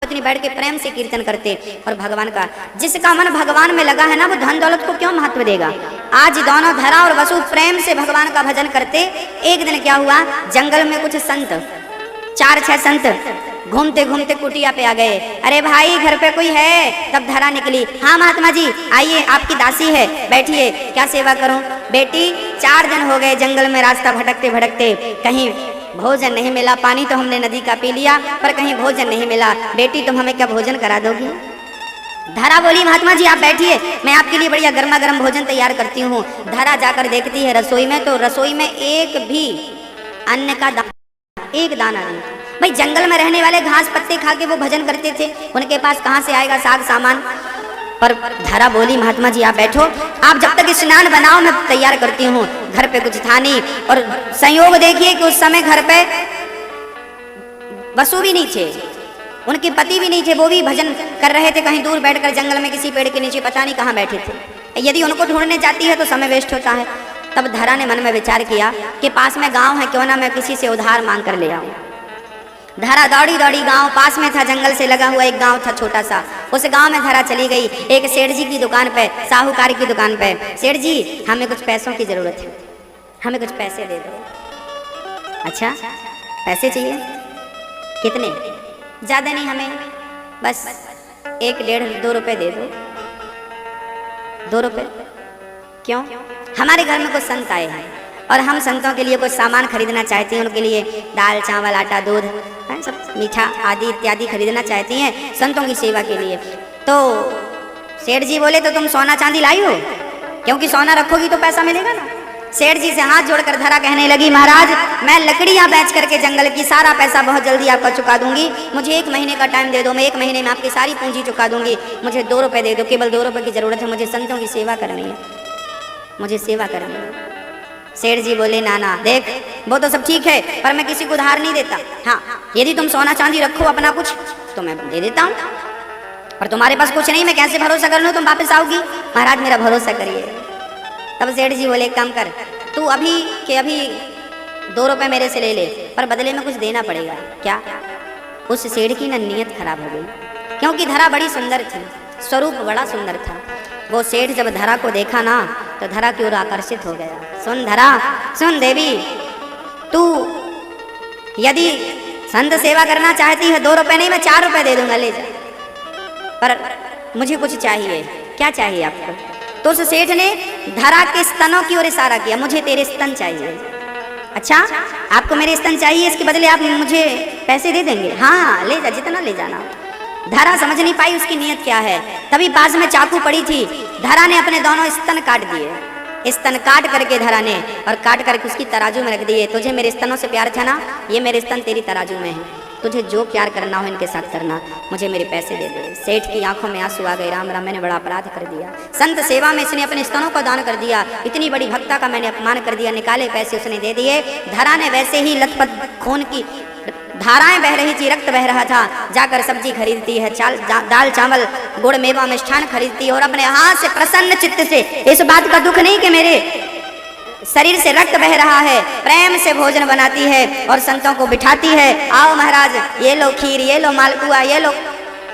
पत्नी बैठ के प्रेम से कीर्तन करते और भगवान का, जिसका मन भगवान में लगा है ना, वो धन दौलत को क्यों महत्व देगा। आज दोनों धरा और वसु प्रेम से भगवान का भजन करते। एक दिन क्या हुआ, जंगल में कुछ संत, 4-6 संत घूमते घूमते कुटिया पे आ गए। अरे भाई घर पे कोई है? तब धरा निकली। हाँ महात्मा जी आइए, आपकी दासी है, बैठिए, क्या सेवा करूं? बेटी 4 दिन हो गए जंगल में रास्ता भटकते भटकते, कहीं भोजन नहीं मिला। पानी तो हमने नदी का पी लिया पर कहीं भोजन नहीं मिला। बेटी तुम हमें क्या भोजन करा दोगी? धरा बोली महात्मा जी आप बैठिए, मैं आपके लिए बढ़िया गर्मा गर्म भोजन तैयार करती हूँ। धरा जाकर देखती है रसोई में, तो रसोई में एक भी अन्न का एक दाना नहीं। भाई जंगल में रहने वाले घास पत्ते खा के वो भजन करते थे, उनके पास कहाँ से आएगा साग सामान। पर धरा बोली महात्मा जी आप बैठो, आप जब तक स्नान बनाओ मैं तैयार करती हूँ। घर पे कुछ था नहीं, और संयोग देखिए कि उस समय घर पे वसु भी नहीं थे, उनके पति भी नहीं थे, वो भी भजन कर रहे थे कहीं दूर बैठकर जंगल में किसी पेड़ के नीचे, पता नहीं कहाँ बैठे थे। यदि उनको ढूंढने जाती है तो समय वेस्ट होता है। तब धरा ने मन में विचार किया कि पास में गाँव है, क्यों ना मैं किसी से उधार मांग कर ले आऊँ। धरा दौड़ी दौड़ी, गांव पास में था, जंगल से लगा हुआ एक गांव था छोटा सा, उस गांव में धरा चली गई। एक सेठ जी की दुकान पे, साहूकार की दुकान पे, सेठ जी हमें कुछ पैसों की जरूरत है, हमें कुछ पैसे दे दो। अच्छा पैसे चाहिए? कितने? ज़्यादा नहीं, हमें बस 1-1.5-2 रुपये दे दो। 2 रुपये? क्यों? हमारे घर में कुछ संत आए हैं और हम संतों के लिए कुछ सामान खरीदना चाहती हैं, उनके लिए दाल चावल आटा दूध सब मीठा आदि इत्यादि खरीदना चाहती हैं संतों की सेवा के लिए। तो सेठ जी बोले तो तुम सोना चांदी लाई हो? क्योंकि सोना रखोगी तो पैसा मिलेगा ना। सेठ जी से हाथ जोड़कर धरा कहने लगी महाराज मैं लकड़ियाँ बेच करके जंगल की सारा पैसा बहुत जल्दी आपका चुका दूंगी, मुझे 1 महीने का टाइम दे दो, मैं 1 महीने में आपकी सारी पूंजी चुका दूंगी, मुझे 2 रुपये दे दो, केवल 2 रुपये की जरूरत है, मुझे संतों की सेवा करनी है, मुझे सेवा करनी है। सेठ जी बोले ना ना देख वो तो सब ठीक है पर मैं किसी को उधार नहीं देता। हाँ यदि तुम सोना चांदी रखो अपना कुछ तो मैं दे देता हूँ, पर तुम्हारे पास कुछ नहीं, मैं कैसे भरोसा कर लूँ तुम वापस आओगी? महाराज मेरा भरोसा करिए। तब सेठ जी बोले एक काम कर, तू अभी के अभी 2 रुपये मेरे से ले ले, पर बदले में कुछ देना पड़ेगा। क्या? उस सेठ की ना नीयत खराब हो गई, क्योंकि धरा बड़ी सुंदर थी, स्वरूप बड़ा सुंदर था। वो सेठ जब धरा को देखा ना तो धरा की ओर आकर्षित हो गया। सुन धरा, सुन देवी, तू यदि संत सेवा करना चाहती है 2 रुपये नहीं मैं 4 रुपये दे दूंगा, ले जा, पर मुझे कुछ चाहिए। क्या चाहिए आपको? तो उस सेठ ने धरा के स्तनों की ओर इशारा किया, मुझे तेरे स्तन चाहिए। अच्छा आपको मेरे स्तन चाहिए, इसके बदले आप मुझे पैसे दे देंगे? हाँ ले जा, जितना ले जाना। धरा समझ नहीं पाई उसकी नीयत क्या है। तभी पास में चाकू पड़ी थी, धरा ने अपने दोनों स्तन काट दिए। स्तन काट करके धरा ने और काट करके उसकी तराजू में रख दिए। तुझे मेरे स्तनों से प्यार था ना, ये मेरे स्तन तेरी तराजू में है, तुझे जो प्यार करना हो इनके साथ करना, मुझे मेरे पैसे दे दे। सेठ की आंखों में आंसू आ गए, राम राम मैंने बड़ा अपराध कर दिया, संत सेवा में इसने अपने स्तनों को दान कर दिया, इतनी बड़ी भक्ता का मैंने अपमान कर दिया। निकाले पैसे उसने दे दिए। धरा ने वैसे ही लथपथ खून की धाराएं बह रही थी, रक्त बह रहा था, जाकर सब्जी खरीदती है, दाल चावल गुड़ मेवा मिष्ठान खरीदती है और अपने हाथ से प्रसन्न चित्त से, इस बात का दुख नहीं कि मेरे शरीर से रक्त बह रहा है, प्रेम से भोजन बनाती है और संतों को बिठाती है, आओ महाराज ये लो खीर, ये लो मालपुआ, ये लो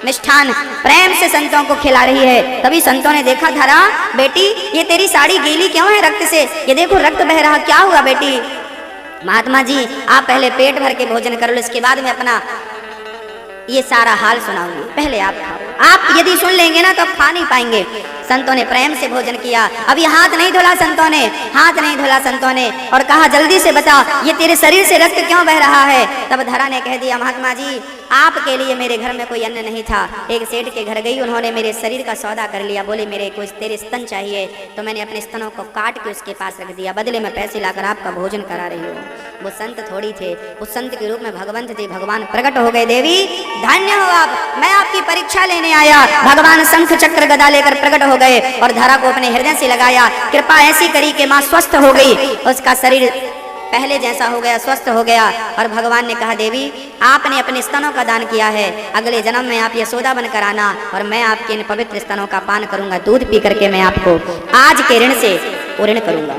मिष्ठान, प्रेम से संतों को खिला रही है। तभी संतों ने देखा धरा बेटी ये तेरी साड़ी गीली क्यों है रक्त से, ये देखो रक्त बह रहा, क्या हुआ बेटी? महात्मा जी आप पहले पेट भर के भोजन कर लो, इसके बाद में अपना ये सारा हाल सुनाऊंगी, पहले आप खाओ। आप यदि सुन लेंगे ना तो आप खा नहीं पाएंगे। संतों ने प्रेम से भोजन किया। अभी हाथ नहीं धुला संतों ने, हाथ नहीं धुला संतों ने, और कहा जल्दी से बता ये तेरे शरीर से रक्त क्यों बह रहा है? तब धरा ने कह दिया महात्मा जी आपके लिए मेरे घर में कोई अन्न नहीं था, एक सेठ के घर गई, उन्होंने मेरे शरीर का सौदा कर लिया, बोले मेरे कुछ तेरे स्तन चाहिए, तो मैंने अपने स्तनों को काट के उसके पास रख दिया, बदले में पैसे लाकर आपका भोजन करा रही हूँ। वो संत थोड़ी थे, उस संत के रूप में भगवंत थे, भगवान प्रकट हो गए। देवी धन्य हो आप, मैं आपकी परीक्षा लेने आया। भगवान शंख चक्र गदा लेकर प्रकट हो गए और धरा को अपने हृदय से लगाया, कृपा ऐसी करी कि माँ स्वस्थ हो गई, उसका शरीर पहले जैसा हो गया, स्वस्थ हो गया। और भगवान ने कहा देवी आपने अपने स्तनों का दान किया है, अगले जन्म में आप यशोदा बनकर आना और मैं आपके इन पवित्र स्तनों का पान करूंगा, दूध पी करके मैं आपको आज के ऋण से ऋण करूंगा।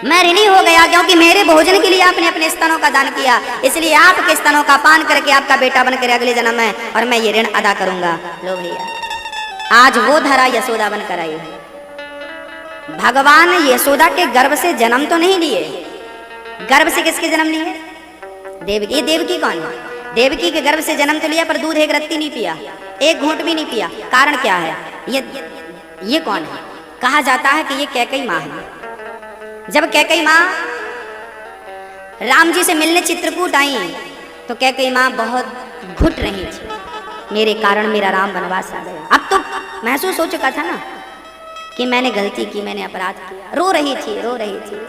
मैं ऋणी हो गया क्योंकि मेरे भोजन के लिए आपने अपने स्तनों का दान किया, इसलिए आपके स्तनों का पान करके आपका बेटा बनकर अगले जन्म में और मैं ये ऋण अदा करूंगा। लो भैया, आज वो धरा यशोदा बनकर आई है। भगवान यशोदा के गर्भ से जन्म तो नहीं लिए, गर्भ से किसके जन्म लिए? देवकी। ये देवकी कौन है? देवकी के गर्भ से जन्म तो लिया पर दूध एक रत्ती नहीं पिया, एक घूंट भी नहीं पिया। कारण क्या है? ये कौन है? कहा जाता है कि ये कैकेयी माँ है। जब कैकेयी माँ राम जी से मिलने चित्रकूट आई तो कैकेयी माँ बहुत घुट रही थी, मेरे कारण मेरा राम वनवास आ गया। अब तो महसूस हो चुका था ना कि मैंने गलती की, मैंने अपराध किया। रो रही थी।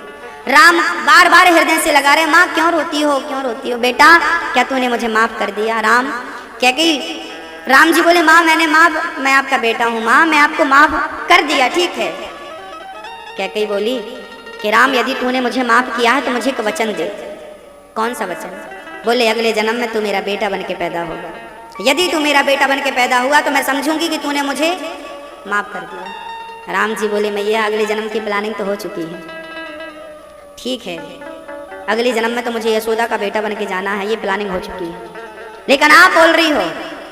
राम बार बार हृदय से लगा रहे, माँ क्यों रोती हो, क्यों रोती हो? बेटा क्या तूने मुझे माफ कर दिया? राम कैकेयी, राम जी बोले, माँ मैं आपका बेटा हूँ, माँ मैं आपको माफ कर दिया, ठीक है। कैकेयी बोली कि राम यदि तूने मुझे माफ किया है तो मुझे एक वचन दे। कौन सा वचन? बोले अगले जन्म में तू मेरा बेटा बन के पैदा होगा। यदि तू मेरा बेटा बन के पैदा हुआ तो मैं समझूंगी कि तूने मुझे माफ कर दिया। राम जी बोले, मैया अगले जन्म की प्लानिंग तो हो चुकी है, ठीक है, अगले जन्म में तो मुझे यशोदा का बेटा बन के जाना है, ये प्लानिंग हो चुकी है। लेकिन आप बोल रही हो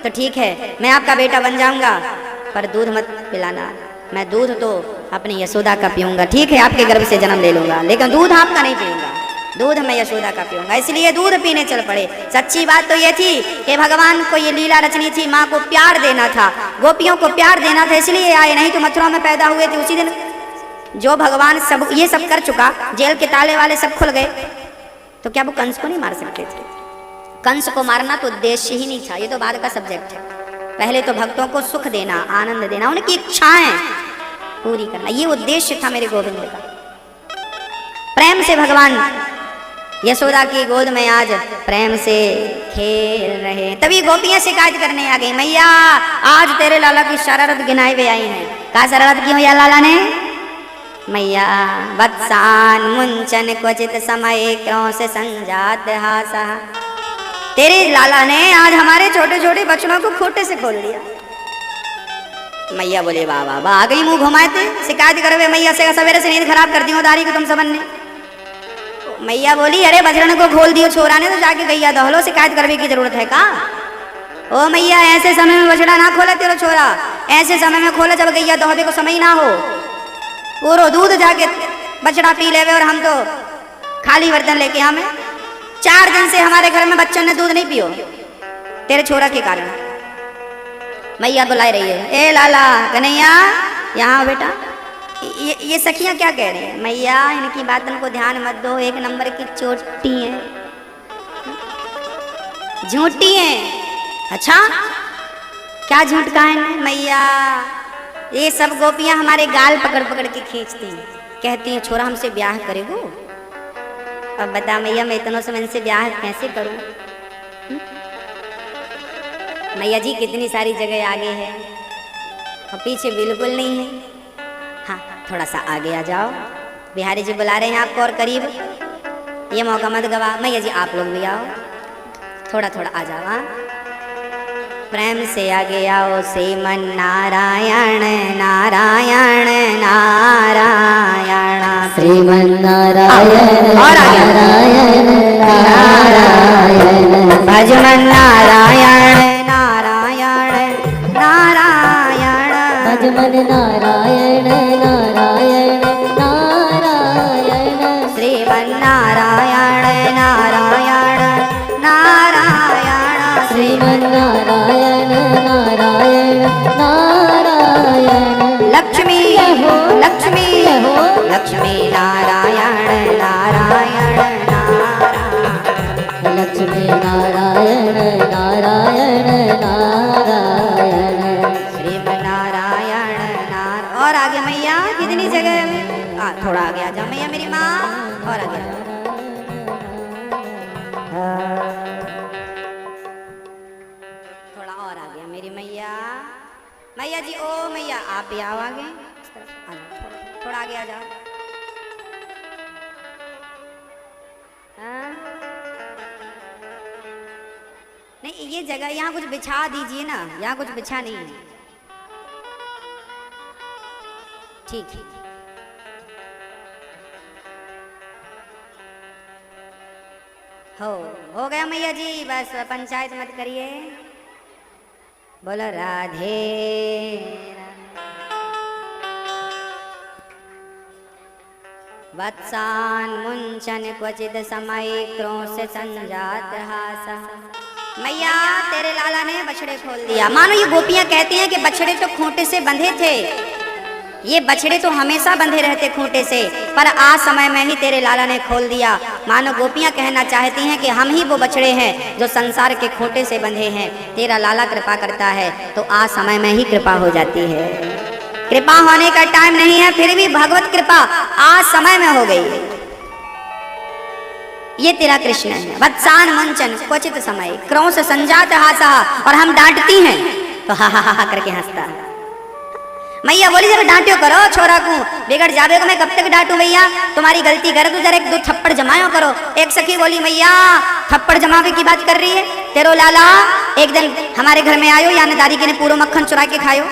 तो ठीक है, मैं आपका बेटा बन जाऊंगा पर दूध मत पिलाना। मैं दूध तो अपनी यशोदा का पीऊंगा, ठीक है, आपके गर्भ से जन्म ले लूंगा, लेकिन दूध आपका नहीं पीऊंगा, दूध मैं यशोदा का पीऊंगा। इसलिए दूध पीने चल पड़े। सच्ची बात तो ये थी कि भगवान को ये लीला रचनी थी, माँ को प्यार देना था, गोपियों को प्यार देना था, इसलिए आए, नहीं तो मथुरा में पैदा हुए थे। उसी दिन जो भगवान सब ये सब कर चुका, जेल के ताले वाले सब खुल गए, तो क्या वो कंस को नहीं मार सकते थे? कंस को मारना तो उद्देश्य ही नहीं था, ये तो बाद का सब्जेक्ट है। पहले तो भक्तों को सुख देना, आनंद देना, उनकी इच्छाएं पूरी करना, ये उद्देश्य था मेरे गोविंद का। प्रेम से भगवान यशोदा की गोद में आज प्रेम से खेल रहे। तभी गोपियां शिकायत करने आ गई, मैया आज तेरे लाला की शरारत गिनाए हुए आई है। क्या शरारत की मैया लाला ने? मैया वत्सान मुंचन क्वचित समय क्रों से संजात हासा। तेरे लाला ने आज हमारे छोटे छोटे बच्चों को खोटे से खोल दिया। मैया बोले, वाह वाह वाह, आ गई मुंह घुमाए थे, शिकायत करवे मैया से सवेरे से नींद खराब कर दी उदारी को तुम सबन ने। मैया बोली, अरे बजरन को खोल दियो छोरा ने तो जाके गैया दहलो, शिकायत करने की जरूरत है का? ओ मैया ऐसे समय में बछड़ा ना खोला तेरा छोरा, ऐसे समय में खोला जब गैया दहबे को समय ना हो। पूरा दूध जाके बछड़ा पी लेवे और हम तो खाली बर्तन लेके हमें 4 दिन से हमारे घर में बच्चों ने दूध नहीं पियो तेरे छोरा के कारण। मैया बुलाई रही है, ए लाला कन्हैया यहाँ बेटा। ये सखियां क्या कह रही हैं? मैया इनकी बातों को ध्यान मत दो, एक नंबर की चोटी है, झूठी है। अच्छा क्या झूठ का है? मैया ये सब गोपियां हमारे गाल पकड़ पकड़ के खींचती हैं, कहती हैं छोरा हमसे ब्याह करेगो। अब बता मैया मैं इतनों से इनसे ब्याह कैसे करूं? मैया जी कितनी सारी जगह आगे है और पीछे बिल्कुल नहीं है। हाँ थोड़ा सा आगे आ जाओ, बिहारी जी बुला रहे हैं आपको और करीब, ये मौका मत गवा। मैया जी आप लोग भी आओ, थोड़ा थोड़ा आ जाओ। हाँ प्रेम से आगे आओ। श्रीमन नारायण नारायण नारायण श्रीमन नारायण और आगे नारायण नारायण भजमन नारायण नारायण नारायण भजमन नारायण नारायण नारायण श्रीमन नारायण नारायण नारायण श्रीमन नारायण नारायण नारायण लक्ष्मी लक्ष्मी लक्ष्मी नारायण नारायण नारायण लक्ष्मी नारायण नारायण नारायण श्रीमन नारायण नारायण। और आगे मैया कितनी जगह है? थोड़ा आगे आ जाओ मैया मेरी माँ, और आगे आ जाओ। थोड़ा और आ गया मेरी मैया। मैया जी ओ मैया आप भी आओ आगे, आ जाओ, थोड़ा आगे आ जाओ। हाँ? नहीं ये जगह यहाँ कुछ बिछा दीजिए ना, यहाँ कुछ बिछा नहीं है। ठीक है हो गया मैया जी, बस पंचायत मत करिए। बोलो राधे। वत्सान मुंचन क्वचित समय क्रोश संजात हासा। मैया तेरे लाला ने बछड़े खोल दिया। मानो ये गोपियां कहती हैं कि बछड़े तो खूंटे से बंधे थे, ये बछड़े तो हमेशा बंधे रहते खूंटे से, पर आज समय में ही तेरे लाला ने खोल दिया। मानो गोपियां कहना चाहती हैं कि हम ही वो बछड़े हैं जो संसार के खूंटे से बंधे हैं। तेरा लाला कृपा करता है तो आज समय में ही कृपा हो जाती है। कृपा होने का टाइम नहीं है, फिर भी भगवत कृपा आज समय में हो गई। ये तेरा कृष्ण है। वत्सान मुंचन क्वचित समय क्रोश संजात हासा। और हम डांटती हैं तो हा हा हा करके हंसता है। मैया बोली जरा डांटियो करो छोरा को, बिगड़ जावे को मैं कब तक डांटू भैया, तुम्हारी गलती करे तो जरा एक दो थप्पड़ जमायो करो। एक सखी बोली मैया थप्पड़ जमावे की बात कर रही है, तेरो लाला एक दिन हमारे घर में आयो, यानी दादी के ने पूरा मक्खन चुरा के खायो।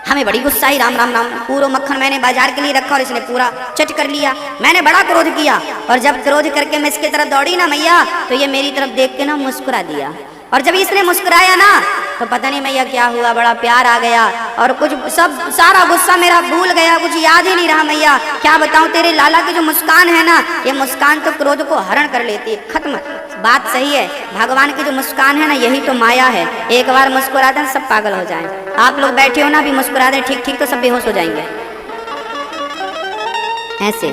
हमें बड़ी गुस्सा आई, राम राम राम, पूरा मक्खन मैंने बाजार के लिए रखा और इसने पूरा चट कर लिया। मैंने बड़ा क्रोध किया और जब क्रोध करके मैं इसकी तरफ दौड़ी ना मैया, तो ये मेरी तरफ देख के ना मुस्कुरा दिया। और जब इसने मुस्कुराया ना तो पता नहीं मैया क्या हुआ, बड़ा प्यार आ गया और कुछ सब सारा गुस्सा मेरा भूल गया, कुछ याद ही नहीं रहा। मैया क्या बताऊं, तेरे लाला की जो मुस्कान है ना, ये मुस्कान तो क्रोध को हरण कर लेती है, खत्म। बात सही है, भगवान की जो मुस्कान है ना, यही तो माया है। एक बार मुस्कुरा दें सब पागल हो जाएं। आप लोग बैठे हो ना, भी मुस्कुरा दें ठीक ठीक तो सब बेहोश हो जाएंगे। ऐसे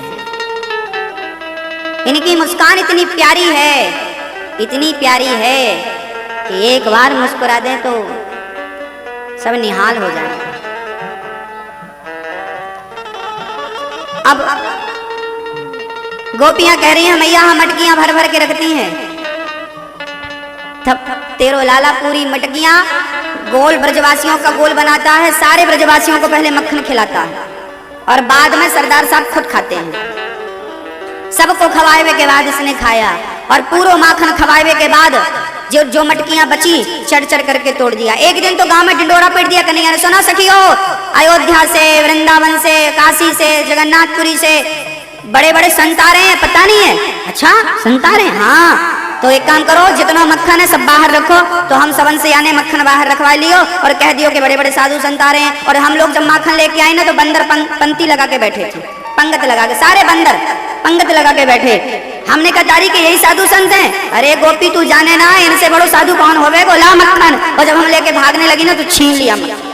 इनकी मुस्कान इतनी प्यारी है, इतनी प्यारी है कि एक बार मुस्कुरा दें तो सब निहाल हो जाए। अब गोपियां कह रही हैं मैया हम मटकियां भर भर के रखती हैं। तब तेरो लाला पूरी मटकियां गोल ब्रजवासियों का गोल बनाता है, सारे ब्रजवासियों को पहले मक्खन खिलाता है और बाद में सरदार साहब खुद खाते हैं। सबको खवाए के बाद इसने खाया और पूरा माखन खवाए के बाद जो मटकियां बची चढ़ चढ़ करके तोड़ दिया। एक दिन तो गांव में ढिंडोरा पीट दिया। कन्हैया ने सुना सखियो, अयोध्या से, वृंदावन से, काशी से, जगन्नाथपुरी से बड़े बड़े संत आ रहे हैं, पता नहीं है। अच्छा संत आ रहे हैं, हाँ तो एक काम करो, जितना मक्खन है सब बाहर रखो। तो हम सबन से यानी मक्खन बाहर रखवा लियो और कह दियो कि बड़े बड़े साधु संत आ रहे हैं। और हम लोग जब माखन लेके आए ना तो बंदर पंक्ति लगा के बैठे थे, पंगत लगा के, सारे बंदर पंगत लगा के बैठे। हमने कहा तारी के यही साधु संत हैं। अरे गोपी तू जाने ना, इनसे बड़ो साधु कौन होवे, बोला मक्खन। और जब हम लेके भागने लगी ना तो छीन लिया मक्खन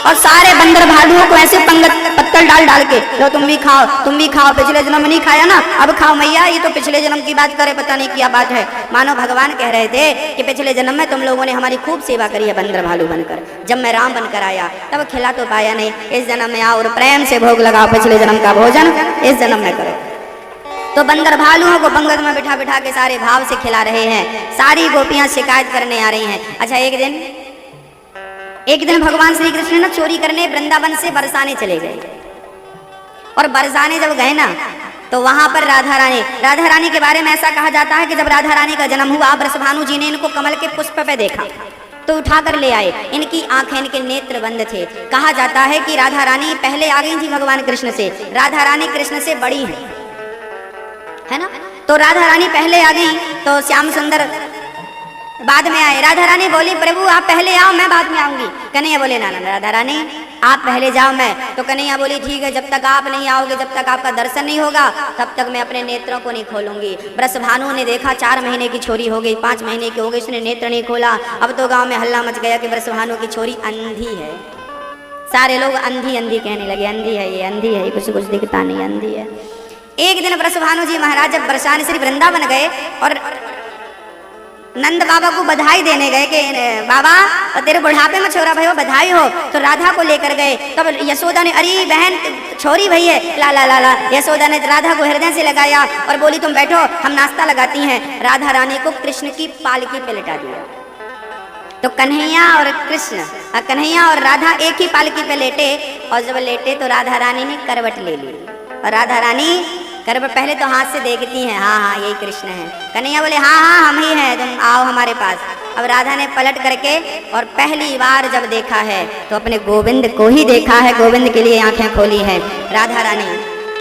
और सारे बंदर भालुओं को ऐसे पंगत पत्तल डाल डाल के, लो तुम भी खाओ, तुम भी खाओ, पिछले जन्म में नहीं खाया ना, अब खाओ मैया। ये तो पिछले जन्म की बात करे, पता नहीं क्या बात है। मानो भगवान कह रहे थे कि पिछले जन्म में तुम लोगों ने हमारी खूब सेवा करी है बंदर भालू बनकर, जब मैं राम बनकर आया तब खिला तो पाया नहीं, इस जन्म में आओ और प्रेम से भोग लगाओ, पिछले जन्म का भोजन इस जन्म में करो। तो बंदर भालुओं को पंगत में बिठा बिठा के सारे भाव से खिला रहे हैं। सारी गोपियां शिकायत करने आ रही हैं। अच्छा एक दिन भगवान श्री कृष्ण ना चोरी करने वृंदावन से बरसाने चले गए और बरसाने जब गए ना तो वहां पर राधा रानी के बारे में ऐसा कहा जाता है कि जब राधा रानी का जन्म हुआ, बृषभानु जी ने इनको कमल के पुष्प पे देखा तो उठा कर ले आए। इनकी आंखें, इनके नेत्र बंद थे। कहा जाता है कि राधा रानी पहले आ गई थी भगवान कृष्ण से। राधा रानी कृष्ण से बड़ी है ना, तो राधा रानी पहले आ गई तो श्याम सुंदर बाद में आए। राधा रानी बोली प्रभु आप पहले आओ, मैं बाद में आऊंगी। कन्हैया बोले ना राधा रानी आप पहले जाओ मैं। तो कन्हैया बोली ठीक है, जब तक आप नहीं आओगे, जब तक आपका दर्शन नहीं होगा, तब तक मैं अपने नेत्रों को नहीं खोलूंगी। बृषभानु ने देखा 4 महीने की छोरी हो गई, 5 महीने की हो गई, उसने नेत्र नहीं खोला। अब तो गाँव में हल्ला मच गया कि बृषभानु की छोरी अंधी है। सारे लोग अंधी अंधी कहने लगे, अंधी है ये, अंधी है ये, कुछ कुछ दिखता नहीं, अंधी है। एक दिन बृषभानु जी महाराज जब बरसाने श्री वृंदावन गए और नंद बाबा को बधाई देने गए कि बाबा तेरे बुढ़ापे में छोरा भयो बधाई हो, तो राधा को लेकर गए। तब यशोदा ने अरे बहन छोरी भई है, ला ला ला ला। यशोदा ने राधा को हृदय से लगाया और बोली तुम बैठो हम नाश्ता लगाती हैं। राधा रानी को कृष्ण की पालकी पे लिटा दिया। तो कन्हैया और कृष्ण, कन्हैया और राधा एक ही पालकी पे लेटे और जब लेटे तो राधा रानी ने करवट ले ली और राधा रानी करवट पहले तो हाथ से देखती हैं, हाँ हाँ यही कृष्ण है। कन्हैया बोले हाँ हाँ हम ही हैं, तुम आओ हमारे पास। अब राधा ने पलट करके और पहली बार जब देखा है तो अपने गोविंद को ही देखा है, गोविंद के लिए आंखें खोली है। राधा रानी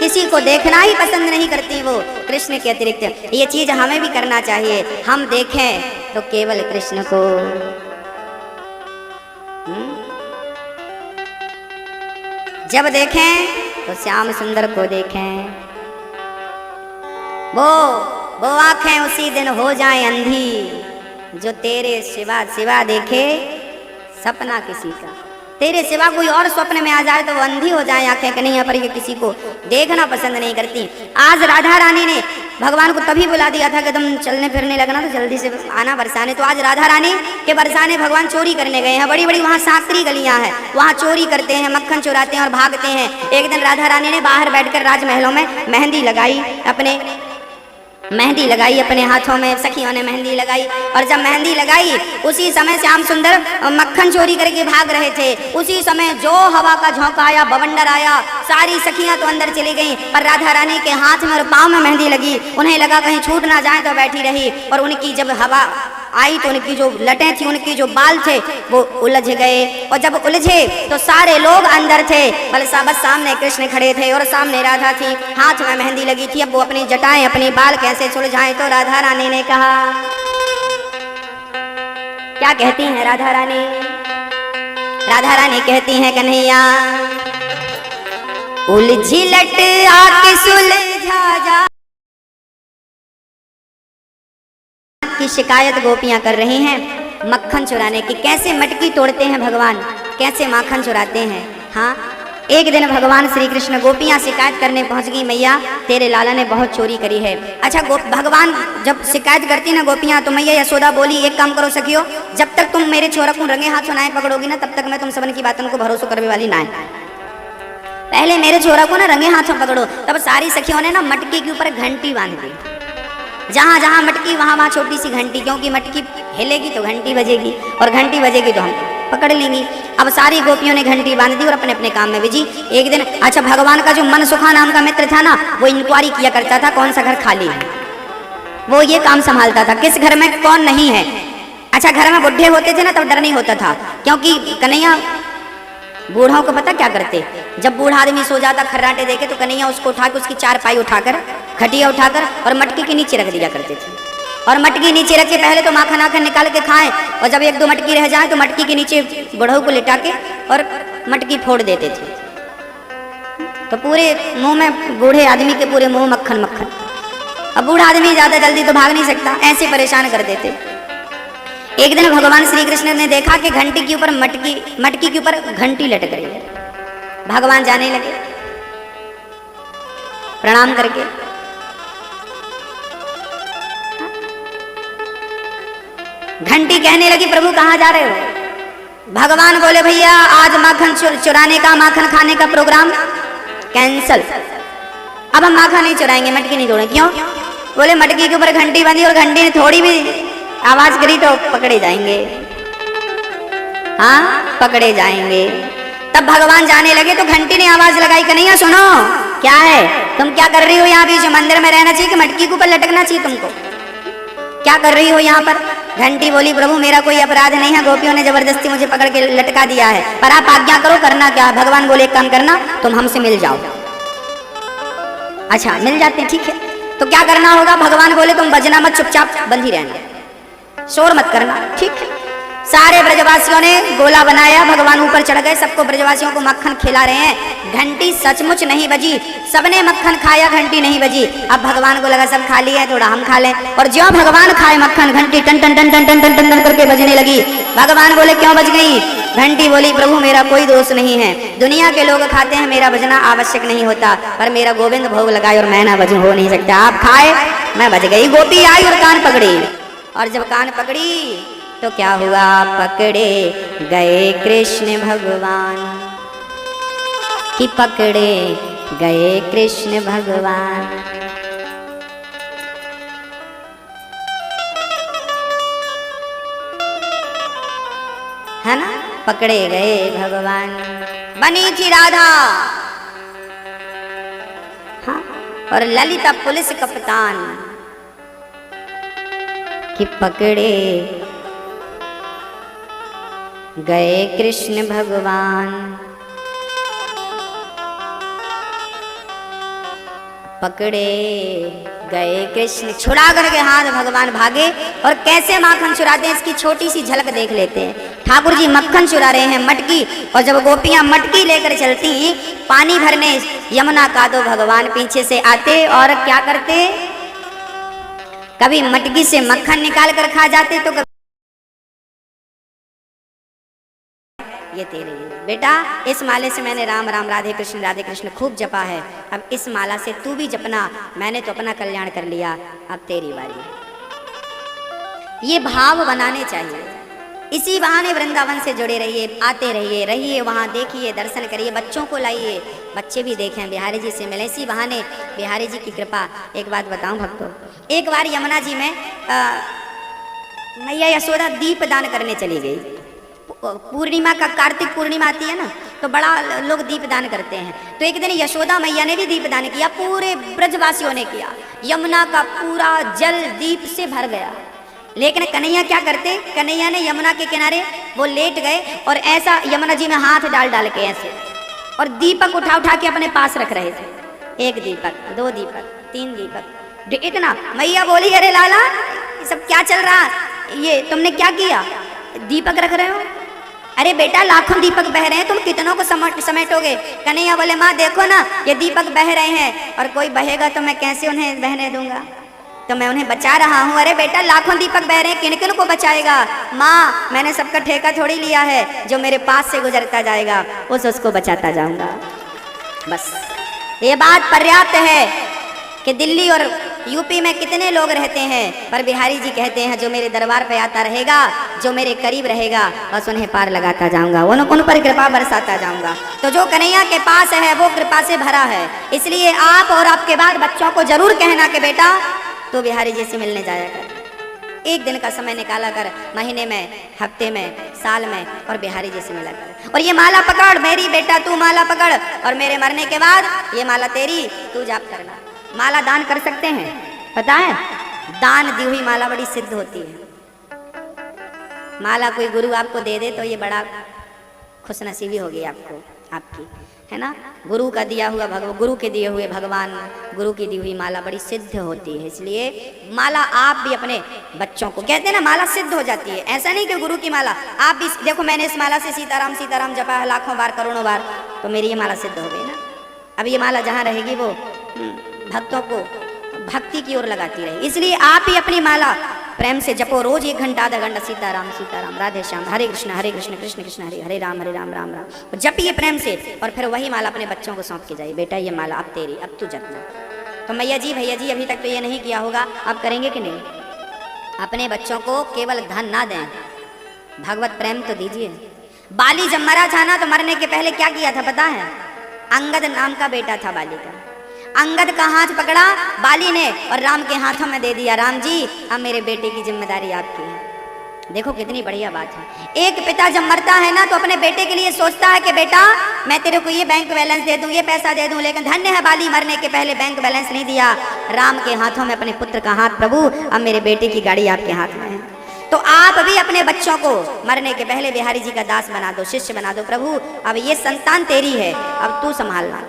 किसी को देखना ही पसंद नहीं करती वो कृष्ण के अतिरिक्त। ये चीज हमें भी करना चाहिए, हम देखें तो केवल कृष्ण को। जब देखें तो श्याम सुंदर को देखें। वो आंखें उसी दिन हो जाएं अंधी, जो तेरे सिवा देखे सपना किसी का। तेरे सिवा कोई और स्वप्न में आ जाए तो वो अंधी हो जाए आंखें, कि नहीं पर ये किसी को देखना पसंद नहीं करती। आज राधा रानी ने भगवान को तभी बुला दिया था कि तुम चलने फिरने लगना तो जल्दी से आना बरसाने। तो आज राधा रानी के बरसाने भगवान चोरी करने गए हैं। बड़ी बड़ी वहाँ सांकरी गलियां हैं, वहाँ चोरी करते हैं, मक्खन चुराते हैं और भागते हैं। एक दिन राधा रानी ने बाहर बैठकर राजमहलों में मेहंदी लगाई, अपने हाथों में सखियों ने मेहंदी लगाई। और जब मेहंदी लगाई उसी समय श्याम सुंदर मक्खन चोरी करके भाग रहे थे। उसी समय जो हवा का झोंका आया, बवंडर आया, सारी सखियां तो अंदर चली गईं, पर राधा रानी के हाथ में और पाँव में मेहंदी लगी। उन्हें लगा कहीं छूट ना जाए तो बैठी रही। और उनकी जब हवा आई तो उनकी जो लटें थी, उनकी जो बाल थे वो उलझ गए। और जब उलझे तो सारे लोग अंदर थे, बस सामने कृष्ण खड़े थे और सामने राधा थी, हाथ में मेहंदी लगी थी। अब वो अपनी जटाएं, अपनी बाल कैसे सुलझाएं। तो राधा रानी ने कहा, क्या कहती हैं राधा रानी? राधा रानी कहती हैं, कन्हैया उलझी लट आके सुलझा जा की शिकायत गोपियां कर रही हैं मक्खन चुराने की। कैसे मटकी तोड़ते हैं भगवान, कैसे माखन चुराते हैं। हाँ, एक दिन भगवान श्री कृष्ण गोपियां शिकायत करने पहुंच गई, मैया तेरे लाला ने बहुत चोरी करी है। अच्छा, भगवान जब शिकायत करती ना गोपियां तो मैया यशोदा बोली, एक काम करो सखियो, जब तक तुम मेरे छोरा को रंगे हाथ सुनाए पकड़ोगी ना तब तक मैं तुम सबन की बातों को भरोसा करने वाली ना है। पहले मेरे छोरा को ना रंगे हाथों पकड़ो। तब सारी सखियों ने ना मटकी के ऊपर घंटी बांध दी। जहाँ जहाँ मटकी वहाँ वहाँ छोटी सी घंटी, क्योंकि मटकी हिलेगी तो घंटी बजेगी और घंटी बजेगी तो हम पकड़ लेंगी। अब सारी गोपियों ने घंटी बांध दी और अपने अपने काम में बिजी। एक दिन अच्छा, भगवान का जो मनसुखा नाम का मित्र था ना, वो इंक्वायरी किया करता था कौन सा घर खाली है। वो ये काम संभालता था किस घर में कौन नहीं है। अच्छा, घर में बुढ़े होते थे ना तब डर नहीं होता था, क्योंकि कन्हैया बूढ़ों को पता क्या करते, जब बूढ़ा आदमी सो जाता खर्राटे देके तो कन्हैया उसको उठाकर उसकी चारपाई उठाकर, खटिया उठाकर और मटकी के नीचे रख दिया करते थे। और मटकी नीचे रख के पहले तो माखन आखन निकाल के खाएं, और जब एक दो मटकी रह जाए तो मटकी के नीचे बूढ़ों को लिटा के और मटकी फोड़ देते थे। तो पूरे मुंह में, बूढ़े आदमी के पूरे मुंह मक्खन मक्खन। अब बूढ़ा आदमी ज्यादा जल्दी तो भाग नहीं सकता, ऐसे परेशान कर देते। एक दिन भगवान श्री कृष्ण ने देखा कि घंटी के ऊपर मटकी के ऊपर घंटी लटक रही है। भगवान जाने लगे प्रणाम करके, घंटी कहने लगी प्रभु कहाँ जा रहे हो? भगवान बोले भैया आज माखन चुराने का, माखन खाने का प्रोग्राम कैंसल। अब हम माखन नहीं चुराएंगे, मटकी नहीं तोड़ेंगे। क्यों? बोले मटकी के ऊपर घंटी बंधी और घंटी ने थोड़ी भी आवाज करी तो पकड़े जाएंगे। हाँ, पकड़े जाएंगे। तब भगवान जाने लगे तो घंटी ने आवाज लगाई, कन्हैया सुनो, क्या है, तुम क्या कर रही हो यहाँ बीच मंदिर में रहना चाहिए कि मटकी के ऊपर लटकना चाहिए तुमको? क्या कर रही हो यहाँ पर? घंटी बोली प्रभु मेरा कोई अपराध नहीं है, गोपियों ने जबरदस्ती मुझे पकड़ के लटका दिया है, पर आप आज्ञा करो करना क्या? भगवान बोले एक काम करना, तुम हमसे मिल जाओ। अच्छा, मिल जाते हैं, ठीक है। तो क्या करना होगा? भगवान बोले तुम बजना मत, चुपचाप बंधी रहना, शोर मत करना, ठीक है। सारे ब्रजवासियों ने गोला बनाया, भगवान ऊपर चढ़ गए, सबको ब्रजवासियों को मक्खन खिला रहे हैं। घंटी सचमुच नहीं बजी, सबने मक्खन खाया, घंटी नहीं बजी। अब भगवान को लगा सब खा लिया है, थोड़ा हम खा लें। और जो भगवान खाए मक्खन, घंटी टन टन टन टन टन टन टन करके बजने लगी। भगवान बोले क्यों बज गई? घंटी बोली प्रभु मेरा कोई दोष नहीं है, दुनिया के लोग खाते हैं, मेरा बजना आवश्यक नहीं होता, पर मेरा गोविंद भोग लगाए और मैं ना बजूं, हो नहीं सकता। आप खाए, मैं बज गई। गोपी आई और कान पकड़ी, और जब कान पकड़ी तो क्या हुआ? पकड़े गए कृष्ण भगवान, कि पकड़े गए कृष्ण भगवान। है ना, पकड़े गए भगवान। बनी थी राधा, हाँ, और ललिता पुलिस कप्तान, कि पकड़े गए कृष्ण भगवान। पकड़े गए कृष्ण। छुड़ा करके हाथ भगवान भागे और कैसे माखन चुराते हैं इसकी छोटी सी झलक देख लेते हैं। ठाकुर जी मक्खन चुरा रहे हैं मटकी, और जब गोपियां मटकी लेकर चलती पानी भरने यमुना का, तो भगवान पीछे से आते और क्या करते, कभी मटकी से मक्खन निकाल कर खा जाते, तो कभी ये तेरे बेटा, इस माले से मैंने राम राम राधे कृष्ण खूब जपा है, अब इस माला से तू भी जपना, मैंने तो अपना कल्याण कर लिया, अब तेरी बारी। ये भाव बनाने चाहिए। इसी बहाने वृंदावन से जुड़े रहिए, आते रहिए, रहिए वहाँ, देखिए, दर्शन करिए, बच्चों को लाइए, बच्चे भी देखें, बिहारी जी से मिले, इसी बहाने बिहारी जी की कृपा। एक बात बताऊं भक्तों, एक बार यमुना जी में मैया यशोदा दीप दान करने चली गई। पूर्णिमा का, कार्तिक पूर्णिमा आती है ना, तो बड़ा लोग दीप दान करते हैं। तो एक दिन यशोदा मैया ने भी दीप दान किया, पूरे ब्रजवासियों ने किया, यमुना का पूरा जल दीप से भर गया। लेकिन कन्हैया क्या करते, कन्हैया ने यमुना के किनारे वो लेट गए और ऐसा यमुना जी में हाथ डाल डाल के ऐसे, और दीपक उठा उठा के अपने पास रख रहे थे। एक दीपक, दो दीपक, तीन दीपक, इतना। मैया बोली, अरे लाला ये सब क्या चल रहा, ये तुमने क्या किया, दीपक रख रहे हो? अरे बेटा, लाखों दीपक बह रहे हैं, तुम कितनों को समेटोगे? कन्हैया बोले, माँ देखो ना, ये दीपक बह रहे हैं, और कोई बहेगा तो मैं कैसे उन्हें बहने दूंगा, तो मैं उन्हें बचा रहा हूँ। अरे बेटा, लाखों दीपक बह रहे हैं, किन किन को बचाएगा? माँ, मैंने सबका ठेका थोड़ी लिया है, जो मेरे पास से गुजरता जाएगा उसको बचाता जाऊंगा। बस ये बात पर्याप्त है कि दिल्ली और यूपी में कितने लोग रहते हैं, पर बिहारी जी कहते हैं, जो मेरे दरबार पे आता रहेगा, जो मेरे करीब रहेगा, बस उन्हें पार लगाता जाऊंगा, उन पर कृपा बरसाता जाऊंगा। तो जो कन्हैया के पास है वो कृपा से भरा है। इसलिए आप और आपके बाद बच्चों को जरूर कहना कि बेटा तो बिहारी जी से मिलने जाया कर, एक दिन का समय निकाला कर, महीने में, हफ्ते में, साल में, और बिहारी जी से मिला कर। और ये माला पकड़ मेरी बेटा, तू माला पकड़, और मेरे मरने के बाद ये माला तेरी, तू जाप करना। माला दान कर सकते हैं, पता है? दान दी हुई माला बड़ी सिद्ध होती है। माला कोई गुरु आपको दे दे तो ये बड़ा खुशनसीबी होगी आपको, आपकी, है ना? गुरु का दिया हुआ गुरु के दिए हुए भगवान, गुरु की दी हुई माला बड़ी सिद्ध होती है। इसलिए माला आप भी अपने बच्चों को, कहते हैं ना माला सिद्ध हो जाती है, ऐसा नहीं कि गुरु की माला आप भी देखो, मैंने इस माला से सीताराम सीताराम जपा है लाखों बार, करोड़ों बार, तो मेरी ये माला सिद्ध हो गई ना। अब ये माला जहाँ रहेगी वो भक्तों को भक्ति की ओर लगाती रहे। इसलिए आप ही अपनी माला प्रेम से जपो, रोज 1 घंटा आधा घंटा सीताराम सीताराम, राधे श्याम, हरे कृष्ण कृष्ण कृष्ण हरे हरे, राम राम राम। जपिए प्रेम से, और फिर वही माला अपने बच्चों को सौंप के जाइए, बेटा ये माला अब तेरी, अब तू जपना। तो मैया जी, भैया जी, अभी तक तो ये नहीं किया होगा, अब करेंगे कि नहीं? अपने बच्चों को केवल धन ना दें, भगवत प्रेम तो दीजिए। बाली जब मरा था ना, तो मरने के पहले क्या किया था पता है? अंगद नाम का बेटा था बाली का, अंगद का हाथ पकड़ा बाली ने और राम के हाथों में दे दिया, राम जी अब मेरे बेटे की जिम्मेदारी आपकी है। देखो कितनी बढ़िया बात है। एक पिता जब मरता है ना, तो अपने बेटे के लिए सोचता है कि बेटा मैं तेरे को ये बैंक बैलेंस दे दूं, ये पैसा दे दूं, लेकिन धन्य है बाली मरने के पहले बैंक बैलेंस नहीं दिया, राम के हाथों में अपने पुत्र का हाथ, प्रभु अब मेरे बेटे की गाड़ी आपके हाथ में है। तो आप भी अपने बच्चों को मरने के पहले बिहारी जी का दास बना दो, शिष्य बना दो, प्रभु अब ये संतान तेरी है, अब तू संभालना,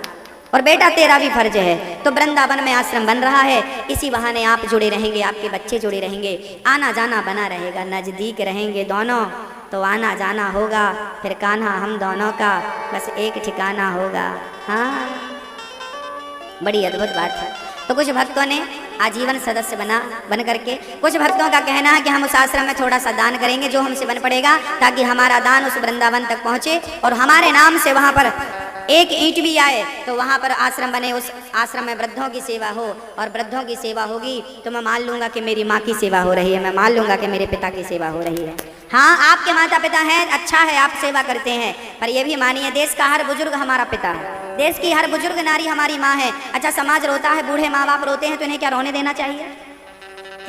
और बेटा तेरा भी फर्ज है। तो वृंदावन में आश्रम बन रहा है, इसी बहाने आप जुड़े रहेंगे, आपके बच्चे जुड़े रहेंगे, आना जाना बना रहेगा, नज़दीक रहेंगे दोनों, तो आना जाना होगा, फिर कान्हा हम दोनों का बस एक ठिकाना होगा। हाँ, बड़ी अद्भुत बात है। तो कुछ भक्तों ने आजीवन सदस्य बन करके, कुछ भक्तों का कहना है कि हम उस आश्रम में थोड़ा सा दान करेंगे जो हमसे बन पड़ेगा, ताकि हमारा दान उस वृंदावन तक पहुँचे और हमारे नाम से वहाँ पर एक ईंट भी आए, तो वहाँ पर आश्रम बने, उस आश्रम में वृद्धों की सेवा हो, और वृद्धों की सेवा होगी तो मैं मान लूँगा कि मेरी माँ की सेवा हो रही है, मैं मान लूँगा कि मेरे पिता की सेवा हो रही है। हाँ, आपके माता पिता हैं, अच्छा है, आप सेवा करते हैं, पर ये भी मानिए देश का हर बुजुर्ग हमारा पिता है, देश की हर बुजुर्ग नारी हमारी माँ है। अच्छा, समाज रोता है, बूढ़े माँ बाप रोते हैं, तो इन्हें क्या रोने देना चाहिए?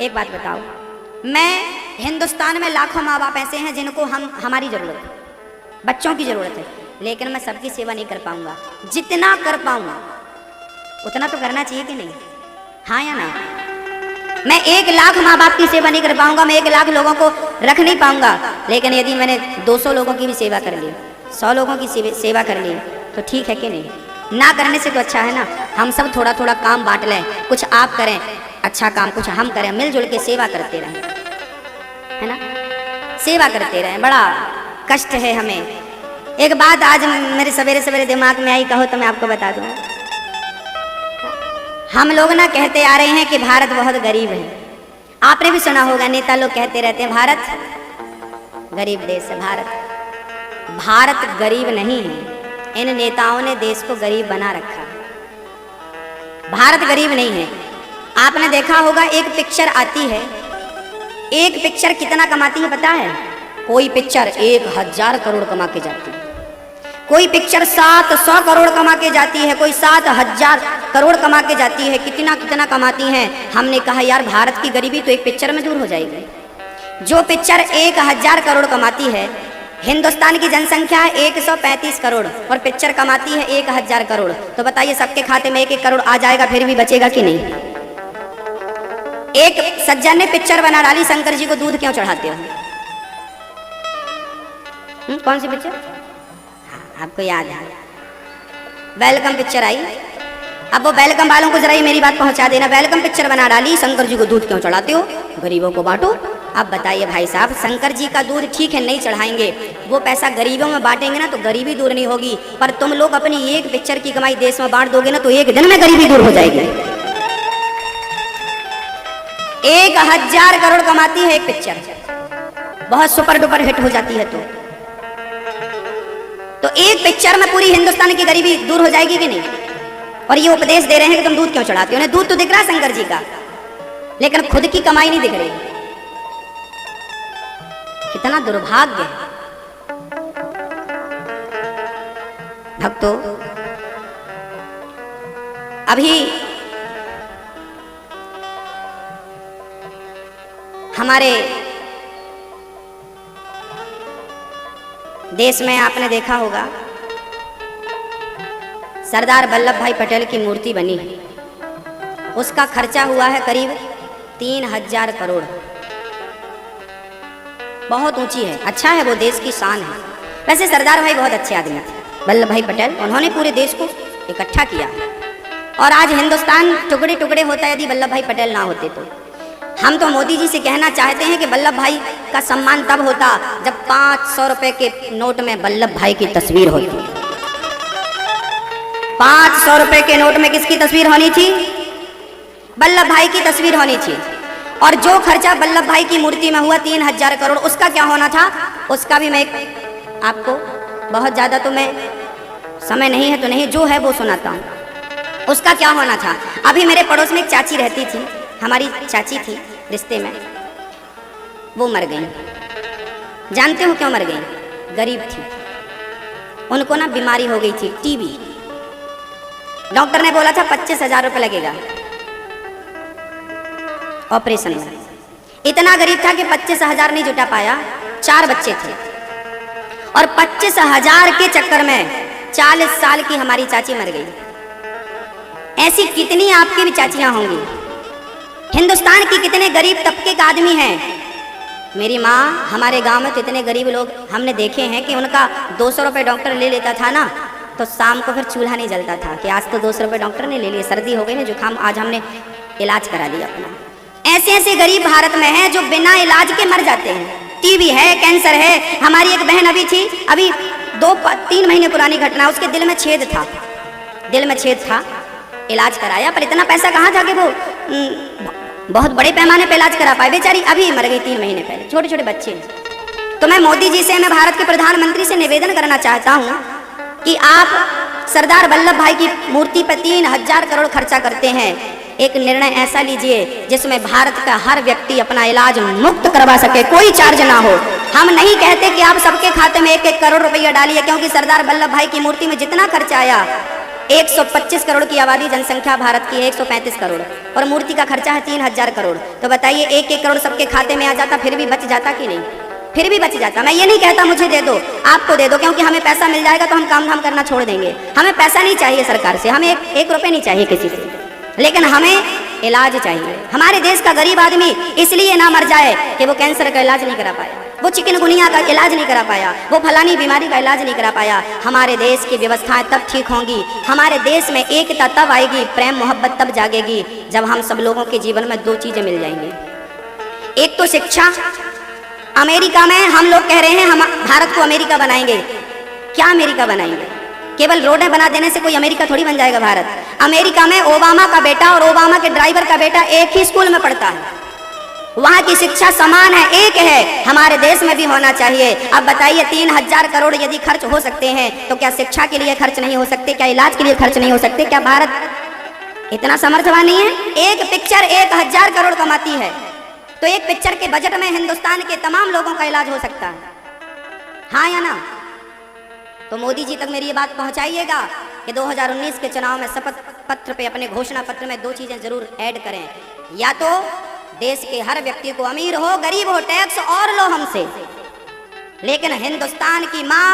एक बात बताओ, मैं हिंदुस्तान में लाखों माँ बाप ऐसे हैं जिनको हमारी ज़रूरत है, बच्चों की ज़रूरत है, लेकिन मैं सबकी सेवा नहीं कर पाऊंगा, जितना कर पाऊंगा उतना तो करना चाहिए कि नहीं? हाँ या ना? मैं 1 लाख माँ बाप की सेवा नहीं कर पाऊंगा, मैं 1 लाख लोगों को रख नहीं पाऊंगा, लेकिन यदि मैंने 200 लोगों की भी सेवा कर ली, 100 लोगों की सेवा कर ली, तो ठीक है कि नहीं? ना करने से तो अच्छा है ना, हम सब थोड़ा थोड़ा काम बांट लें, कुछ आप करें अच्छा काम, कुछ हम करें, मिलजुल के सेवा करते रहें, है ना, सेवा करते रहें। बड़ा कष्ट है हमें। एक बात आज मेरे सवेरे सवेरे दिमाग में आई, कहो तो मैं आपको बता दूं। हम लोग ना कहते आ रहे हैं कि भारत बहुत गरीब है। आपने भी सुना होगा, नेता लोग कहते रहते हैं भारत गरीब देश है। भारत गरीब नहीं है, इन नेताओं ने देश को गरीब बना रखा है। भारत गरीब नहीं है। आपने देखा होगा एक पिक्चर आती है, एक पिक्चर कितना कमाती है पता है? कोई पिक्चर 1000 करोड़ कमा के जाती है, कोई पिक्चर 700 करोड़ कमा के जाती है, कोई 7000 करोड़ कमा के जाती है। कितना कितना कमाती हैं। हमने कहा यार भारत की गरीबी तो एक पिक्चर में दूर हो जाएगी। जो पिक्चर 1000 करोड़ कमाती है, हिंदुस्तान की जनसंख्या है 135 करोड़ और पिक्चर कमाती है 1000 करोड़, तो बताइए सबके खाते में 1-1 करोड़ आ जाएगा, फिर भी बचेगा कि नहीं? एक सज्जन ने पिक्चर बना डाली, शंकर जी को दूध क्यों चढ़ाते हो? कौन सी पिक्चर? आपको याद है, वेलकम पिक्चर आई। अब वो वेलकम वालों को जरा मेरी बात पहुंचा देना। वेलकम पिक्चर बना डाली, शंकर जी को दूध क्यों चढ़ाते हो, गरीबों को बांटो। अब बताइए भाई साहब, शंकर जी का दूध ठीक है नहीं चढ़ाएंगे, वो पैसा गरीबों में बांटेंगे ना तो गरीबी दूर नहीं होगी। पर तुम लोग अपनी एक पिक्चर की कमाई देश में बांट दोगे ना तो एक दिन में गरीबी दूर हो जाएगी। 1000 करोड़ कमाती है एक पिक्चर, बहुत सुपर डुपर हिट हो जाती है तो एक पिक्चर में पूरी हिंदुस्तान की गरीबी दूर हो जाएगी कि नहीं? और ये उपदेश दे रहे हैं कि तुम दूध क्यों चढ़ाते हो। उन्हें दूध तो दिख रहा है शंकर जी का, लेकिन खुद की कमाई नहीं दिख रही। कितना दुर्भाग्य है भक्तों। अभी हमारे देश में आपने देखा होगा, सरदार वल्लभ भाई पटेल की मूर्ति बनी है, उसका खर्चा हुआ है करीब 3000 करोड़। बहुत ऊंची है, अच्छा है, वो देश की शान है। वैसे सरदार भाई बहुत अच्छे आदमी थे, वल्लभ भाई पटेल। उन्होंने पूरे देश को इकट्ठा किया और आज हिंदुस्तान टुकड़े टुकड़े होता है यदि वल्लभ भाई पटेल ना होते तो। हम तो मोदी जी से कहना चाहते हैं कि वल्लभ भाई का सम्मान तब होता जब 500 रुपए के नोट में वल्लभ भाई की तस्वीर होती। 500 रुपए के नोट में किसकी तस्वीर होनी थी? वल्लभ भाई की तस्वीर होनी थी। और जो खर्चा वल्लभ भाई की मूर्ति में हुआ 3000 करोड़, उसका क्या होना था? उसका भी मैं आपको, बहुत ज्यादा तो मैं समय नहीं है तो नहीं, जो है वो सुनाता हूँ। उसका क्या होना था? अभी मेरे पड़ोस में एक चाची रहती थी, हमारी चाची थी रिश्ते में, वो मर गई। जानते हो क्यों मर गई? गरीब थी, उनको ना बीमारी हो गई थी, टीबी। डॉक्टर ने बोला था 25,000 रुपये लगेगा ऑपरेशन में। इतना गरीब था कि 25,000 नहीं जुटा पाया। 4 बच्चे थे और 25,000 के चक्कर में 40 साल की हमारी चाची मर गई। ऐसी कितनी आपकी भी चाचियां होंगी। हिंदुस्तान की कितने गरीब तबके का आदमी है। मेरी माँ, हमारे गांव में तो इतने गरीब लोग हमने देखे हैं कि उनका 200 रुपये डॉक्टर ले लेता था ना तो शाम को फिर चूल्हा नहीं जलता था कि आज तो 200 रुपये डॉक्टर ने ले लिए, सर्दी हो गई ना जुकाम, आज हमने इलाज करा लिया अपना। ऐसे ऐसे गरीब भारत में हैं जो बिना इलाज के मर जाते हैं। टीबी है, कैंसर है। हमारी एक बहन अभी थी, अभी 2-3 महीने पुरानी घटना, उसके दिल में छेद था, दिल में छेद था, इलाज कराया पर इतना पैसा कहाँ था कि वो बहुत बड़े पैमाने पे इलाज करा पाए। बेचारी अभी मर गई 3 महीने पहले, छोटे छोटे बच्चे। तो मैं मोदी जी से, मैं भारत के प्रधानमंत्री से निवेदन करना चाहता हूँ कि आप सरदार वल्लभ भाई की मूर्ति पर 3000 करोड़ खर्चा करते हैं, एक निर्णय ऐसा लीजिए जिसमें भारत का हर व्यक्ति अपना इलाज मुफ्त करवा सके, कोई चार्ज ना हो। हम नहीं कहते कि आप सबके खाते में 1-1 करोड़ रुपया डालिए, क्योंकि सरदार वल्लभ भाई की मूर्ति में जितना खर्चा आया, 125 करोड़ की आबादी जनसंख्या भारत की है, 135 करोड़, और मूर्ति का खर्चा है 3000 करोड़। तो बताइए 1-1 करोड़ सबके खाते में आ जाता, फिर भी बच जाता कि नहीं? फिर भी बच जाता। मैं ये नहीं कहता मुझे दे दो, आपको दे दो, क्योंकि हमें पैसा मिल जाएगा तो हम काम धाम करना छोड़ देंगे। हमें पैसा नहीं चाहिए सरकार से, हमें 1 रुपये नहीं चाहिए किसी से, लेकिन हमें इलाज चाहिए। हमारे देश का गरीब आदमी इसलिए ना मर जाए कि वो कैंसर का इलाज नहीं करा पाया, वो चिकनगुनिया का इलाज नहीं करा पाया, वो फलानी बीमारी का इलाज नहीं करा पाया। हमारे देश की व्यवस्थाएं तब ठीक होंगी, हमारे देश में एकता तब आएगी, प्रेम मोहब्बत तब जागेगी जब हम सब लोगों के जीवन में दो चीजें मिल जाएंगी। एक तो शिक्षा। अमेरिका में हम लोग कह रहे हैं हम भारत को अमेरिका बनाएंगे। क्या अमेरिका बनाएंगे? केवल रोडें बना देने से कोई अमेरिका थोड़ी बन जाएगा भारत। अमेरिका में ओबामा का बेटा और ओबामा के ड्राइवर का बेटा एक ही स्कूल में पढ़ता है, वहां की शिक्षा समान है, एक है। हमारे देश में भी होना चाहिए। अब बताइए 3000 करोड़ यदि खर्च हो सकते हैं तो क्या शिक्षा के लिए खर्च नहीं हो सकते? क्या इलाज के लिए खर्च नहीं हो सकते? क्या भारत इतना समर्थवान नहीं है? एक पिक्चर 1000 करोड़ कमाती है तो एक पिक्चर के बजट में हिंदुस्तान के तमाम लोगों का इलाज हो सकता है, हाँ या ना? तो मोदी जी तक मेरी ये बात पहुंचाइएगा कि 2019 के चुनाव में शपथ पत्र पे, अपने घोषणा पत्र में 2 चीजें जरूर ऐड करें। या तो देश के हर व्यक्ति को, अमीर हो गरीब हो, टैक्स और लो हमसे, लेकिन हिंदुस्तान की मां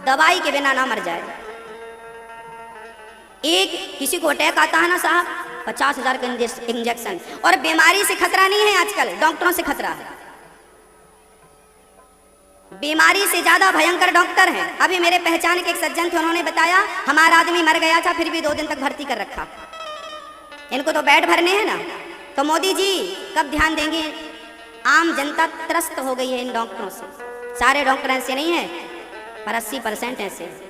दवाई के बिना ना मर जाए। एक किसी को अटैक आता है ना साहब, 50,000 का इंजेक्शन, और बीमारी से खतरा नहीं है आजकल, डॉक्टरों से खतरा है। बीमारी से ज्यादा भयंकर डॉक्टर हैं। अभी मेरे पहचान के एक सज्जन थे, उन्होंने बताया हमारा आदमी मर गया था फिर भी 2 दिन तक भर्ती कर रखा। इनको तो बेड भरने हैं ना। तो मोदी जी कब ध्यान देंगे? आम जनता त्रस्त हो गई है इन डॉक्टरों से। सारे डॉक्टर ऐसे नहीं है पर 80% ऐसे हैं।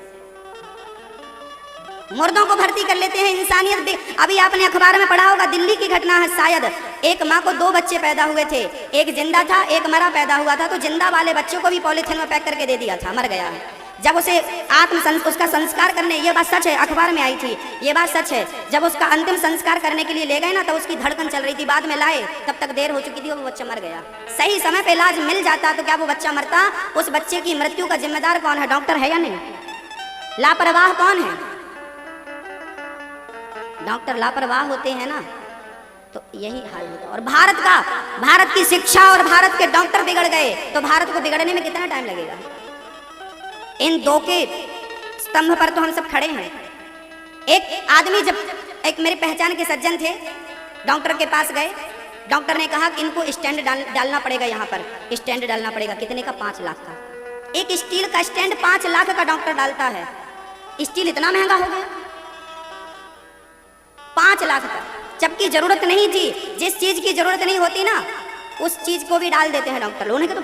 मुर्दों को भर्ती कर लेते हैं। इंसानियत अभी आपने अखबार में पढ़ा होगा, दिल्ली की घटना है शायद। एक माँ को 2 बच्चे पैदा हुए थे, एक जिंदा था एक मरा पैदा हुआ था, तो जिंदा वाले बच्चों को भी पॉलीथिन में पैक करके दे दिया था, मर गया है। जब उसे उसका संस्कार करने, ये बात सच है, अखबार में आई थी, ये बात सच है। जब उसका अंतिम संस्कार करने के लिए ले गए ना तो उसकी धड़कन चल रही थी, बाद में लाए तब तक देर हो चुकी थी, वो बच्चा मर गया। सही समय पे इलाज मिल जाता तो क्या वो बच्चा मरता? उस बच्चे की मृत्यु का जिम्मेदार कौन है? डॉक्टर है या नहीं? लापरवाह कौन है? डॉक्टर लापरवाह होते हैं ना, तो यही हाल होता। और भारत की शिक्षा और भारत के डॉक्टर बिगड़ गए तो भारत को बिगड़ने में कितना टाइम लगेगा? इन 2 के स्तंभ पर तो हम सब खड़े हैं। एक आदमी, जब एक मेरे पहचान के सज्जन थे, डॉक्टर के पास गए, डॉक्टर ने कहा कि इनको स्टैंड डालना पड़ेगा, यहाँ पर स्टैंड डालना पड़ेगा। कितने का? 5 लाख का। एक स्टील का स्टैंड 5 लाख का डॉक्टर डालता है। स्टील इतना महंगा हो गया, 5 लाख का, जबकि जरूरत नहीं थी। जिस चीज की जरूरत नहीं होती ना उस चीज को भी डाल देते हैं डॉक्टर। उन्हें तो